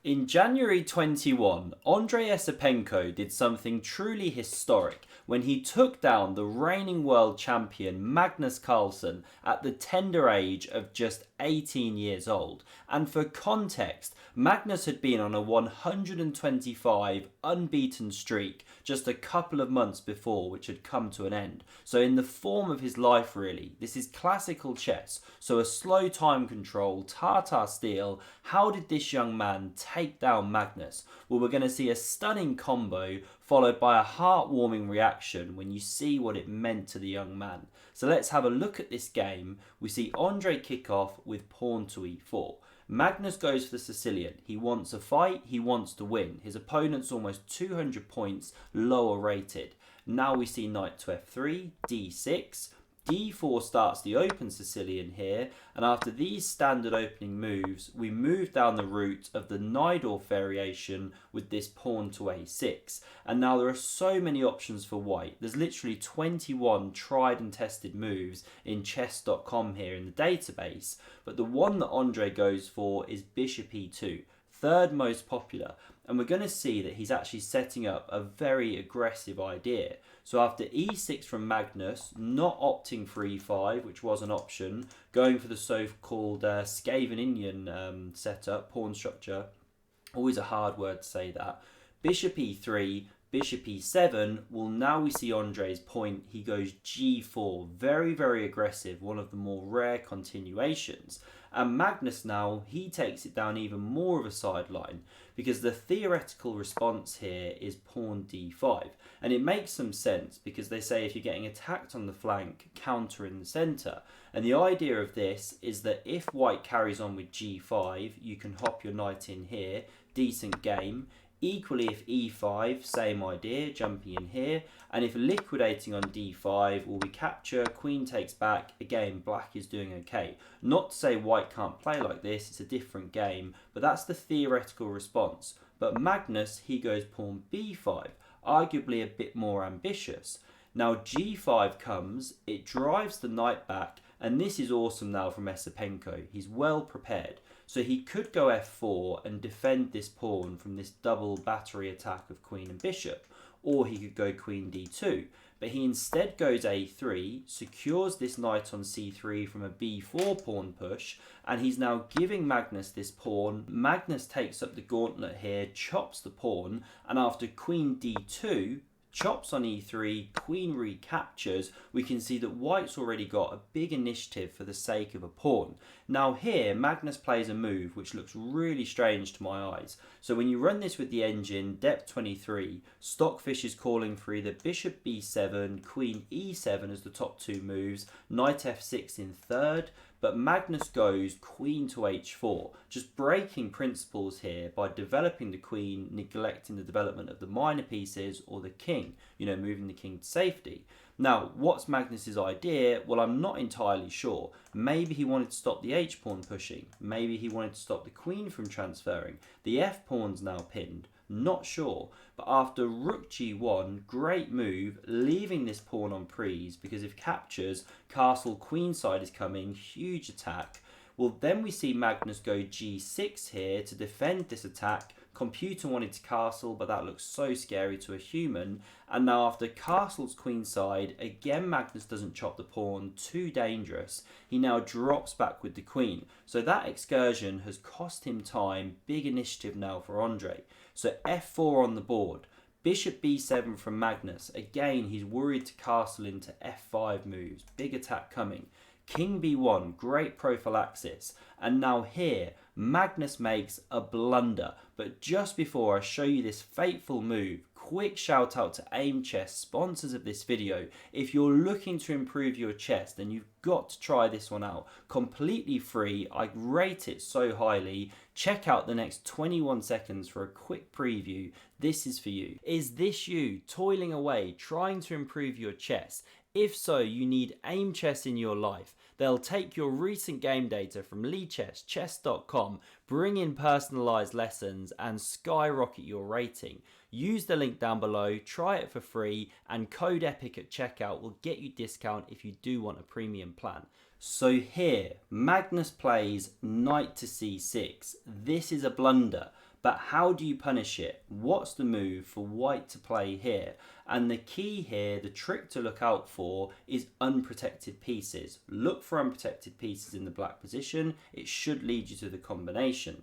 In January 21, Andrey Esipenko did something truly historic when he took down the reigning world champion Magnus Carlsen at the tender age of just 18 years old. And for context, Magnus had been on a 125 unbeaten streak just a couple of months before, which had come to an end. So in the form of his life really, this is classical chess. So a slow time control, Tata steel. How did this young man take down Magnus? Well, we're going to see a stunning combo followed by a heartwarming reaction when you see what it meant to the young man. So let's have a look at this game. We see Andrey kick off with pawn to e4. Magnus goes for the Sicilian. He wants a fight, he wants to win. His opponent's almost 200 points lower rated. Now we see knight to f3, d6, d4 starts the open Sicilian here, and after these standard opening moves, we move down the route of the Najdorf variation with this pawn to a6. And now there are so many options for white. There's literally 21 tried and tested moves in chess.com here in the database, but the one that Andrey goes for is bishop e2, third most popular. And we're going to see that he's actually setting up a very aggressive idea. So after e6 from Magnus, not opting for e5, which was an option, going for the so-called Scheveningen setup, pawn structure, always a hard word to say that, bishop e3, bishop e7. Well, now we see Andrey's point. He goes g4, very, very aggressive, one of the more rare continuations. And Magnus now, he takes it down even more of a sideline because the theoretical response here is pawn d5. And it makes some sense because they say if you're getting attacked on the flank, counter in the centre. And the idea of this is that if white carries on with g5, you can hop your knight in here, decent game. Equally, if e5, same idea, jumping in here. And if liquidating on d5, will we capture, queen takes back, again, black is doing okay. Not to say white can't play like this, it's a different game, but that's the theoretical response. But Magnus, he goes pawn b5, arguably a bit more ambitious. Now g5 comes, it drives the knight back, and this is awesome now from Esipenko. He's well prepared. So he could go f4 and defend this pawn from this double battery attack of queen and bishop, or he could go queen d2. But he instead goes a3, secures this knight on c3 from a b4 pawn push, and he's now giving Magnus this pawn. Magnus takes up the gauntlet here, chops the pawn, and after queen d2, chops on e3, queen recaptures, we can see that white's already got a big initiative for the sake of a pawn. Now here, Magnus plays a move which looks really strange to my eyes. So when you run this with the engine, depth 23, Stockfish is calling for either bishop b7, queen e7 as the top two moves, knight f6 in third, but Magnus goes queen to h4, just breaking principles here by developing the queen, neglecting the development of the minor pieces or the king, moving the king to safety. Now, what's Magnus's idea? Well, I'm not entirely sure. Maybe he wanted to stop the h-pawn pushing. Maybe he wanted to stop the queen from transferring. The f-pawn's now pinned. Not sure. But after rook g1, great move, leaving this pawn on prise, because if captures, castle queenside is coming, huge attack. Well, then we see Magnus go g6 here to defend this attack. Computer wanted to castle, but that looks so scary to a human. And now after castles queenside, again Magnus doesn't chop the pawn, too dangerous. He now drops back with the queen. So that excursion has cost him time, big initiative now for Andrey. So f4 on the board. Bishop b7 from Magnus. Again, he's worried to castle into f5 moves. Big attack coming. King b1, great prophylaxis. And now here, Magnus makes a blunder. But just before I show you this fateful move, quick shout out to AIMCHESS, sponsors of this video. If you're looking to improve your chess, then you've got to try this one out. Completely free. I rate it so highly. Check out the next 21 seconds for a quick preview. This is for you. Is this you toiling away, trying to improve your chess? If so, you need AIMCHESS in your life. They'll take your recent game data from Lichess, chess.com, bring in personalized lessons and skyrocket your rating. Use the link down below, try it for free, and code EPIC at checkout will get you discount if you do want a premium plan. So here, Magnus plays knight to c6. This is a blunder. But how do you punish it? What's the move for white to play here? And the key here, the trick to look out for, is unprotected pieces. Look for unprotected pieces in the black position. It should lead you to the combination.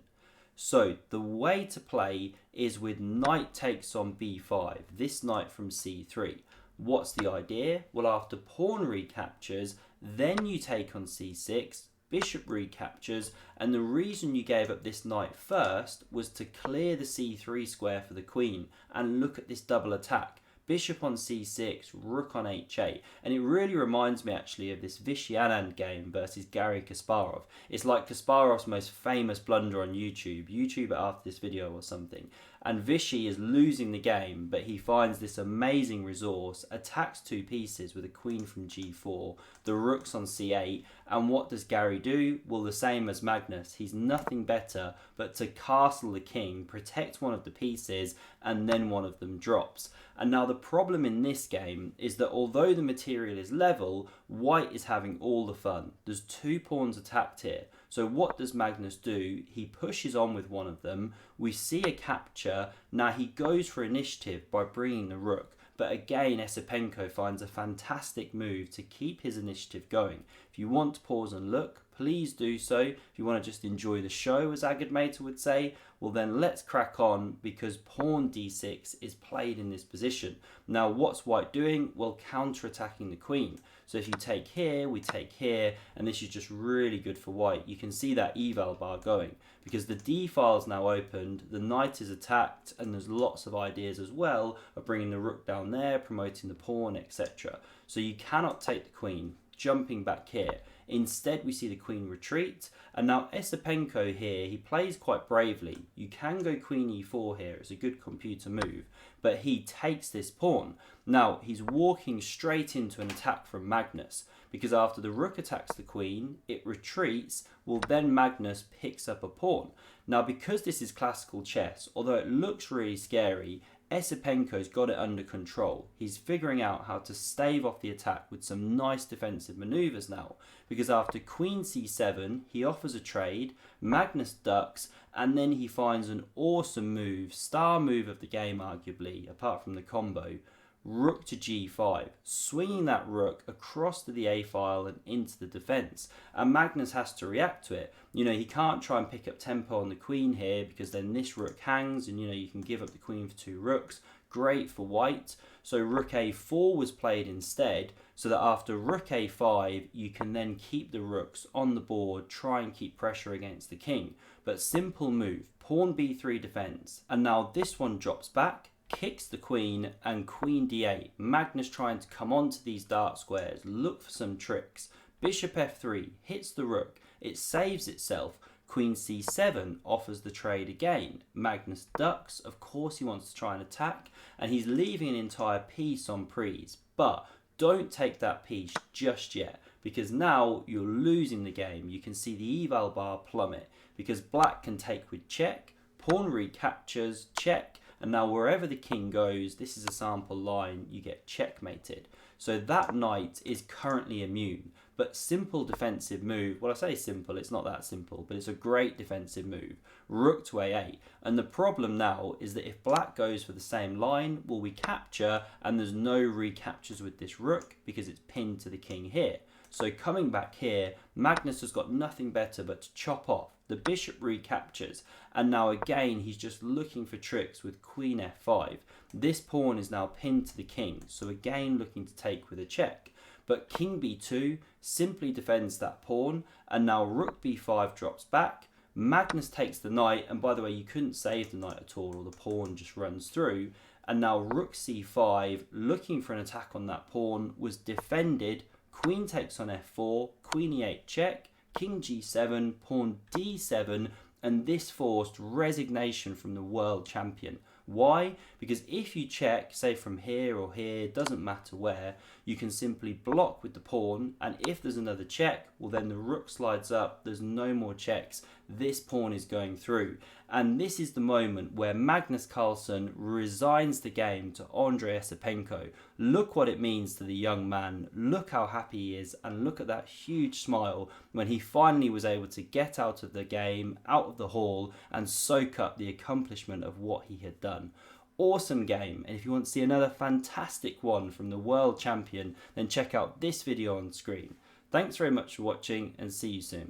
So the way to play is with knight takes on b5, this knight from c3. What's the idea? Well, after pawn recaptures, then you take on c6, bishop recaptures, and the reason you gave up this knight first was to clear the c3 square for the queen. And look at this double attack. Bishop on c6, rook on h8. And it really reminds me actually of this Vishy Anand game versus Garry Kasparov. It's like Kasparov's most famous blunder on YouTube. YouTube it after this video or something. And Vishy is losing the game, but he finds this amazing resource, attacks two pieces with a queen from g4, the rook's on c8, and what does Garry do? Well, the same as Magnus. He's nothing better but to castle the king, protect one of the pieces, and then one of them drops. And now the problem in this game is that although the material is level, white is having all the fun. There's two pawns attacked here. So what does Magnus do? He pushes on with one of them. We see a capture. Now he goes for initiative by bringing the rook. But again, Esipenko finds a fantastic move to keep his initiative going. If you want to pause and look, please do so. If you want to just enjoy the show, as Agad would say, well then let's crack on, because pawn d6 is played in this position. Now what's white doing? Well, counter-attacking the queen. So if you take here, we take here, and this is just really good for white. You can see that eval bar going, because the d file is now opened, the knight is attacked, and there's lots of ideas as well of bringing the rook down there, promoting the pawn, etc. So you cannot take the queen, jumping back here. Instead, we see the queen retreat, and now Esipenko here, he plays quite bravely. You can go queen e4 here, it's a good computer move, but he takes this pawn. Now, he's walking straight into an attack from Magnus, because after the rook attacks the queen, it retreats, well then Magnus picks up a pawn. Now, because this is classical chess, although it looks really scary, Esipenko's got it under control. He's figuring out how to stave off the attack with some nice defensive maneuvers now, because after queen c7, he offers a trade, Magnus ducks, and then he finds an awesome move, star move of the game arguably, apart from the combo, rook to g5, swinging that rook across to the a file and into the defense. And Magnus has to react to it. You know, he can't try and pick up tempo on the queen here, because then this rook hangs, and you know, you can give up the queen for two rooks. Great for white. So rook a4 was played instead, so that after rook a5, you can then keep the rooks on the board, try and keep pressure against the king. But simple move, pawn b3 defense, and now this one drops back, kicks the queen, and queen d8. Magnus trying to come onto these dark squares, look for some tricks. Bishop f3 hits the rook, it saves itself. Queen c7 offers the trade again. Magnus ducks, of course he wants to try and attack, and he's leaving an entire piece on prise. But don't take that piece just yet, because now you're losing the game. You can see the eval bar plummet, because black can take with check, pawn recaptures, check, and now wherever the king goes, this is a sample line, you get checkmated. So that knight is currently immune. But simple defensive move, well I say simple, it's not that simple, but it's a great defensive move. Rook to a8. And the problem now is that if black goes for the same line, well we capture, and there's no recaptures with this rook because it's pinned to the king here. So coming back here, Magnus has got nothing better but to chop off. The bishop recaptures, and now again he's just looking for tricks with queen f5. This pawn is now pinned to the king, so again looking to take with a check. But king b2 simply defends that pawn, and now rook b5 drops back. Magnus takes the knight, and by the way, you couldn't save the knight at all, or the pawn just runs through. And now rook c5, looking for an attack on that pawn, was defended. Queen takes on f4, queen e8 check, king g7, pawn d7, and this forced resignation from the world champion. Why? Because if you check, say from here or here, doesn't matter where, you can simply block with the pawn, and if there's another check, well then the rook slides up, there's no more checks, this pawn is going through. And this is the moment where Magnus Carlsen resigns the game to Andrey Esipenko. Look what it means to the young man, look how happy he is, and look at that huge smile when he finally was able to get out of the game, out of the hall, and soak up the accomplishment of what he had done. Awesome game, and if you want to see another fantastic one from the world champion, then check out this video on screen. Thanks very much for watching, and see you soon.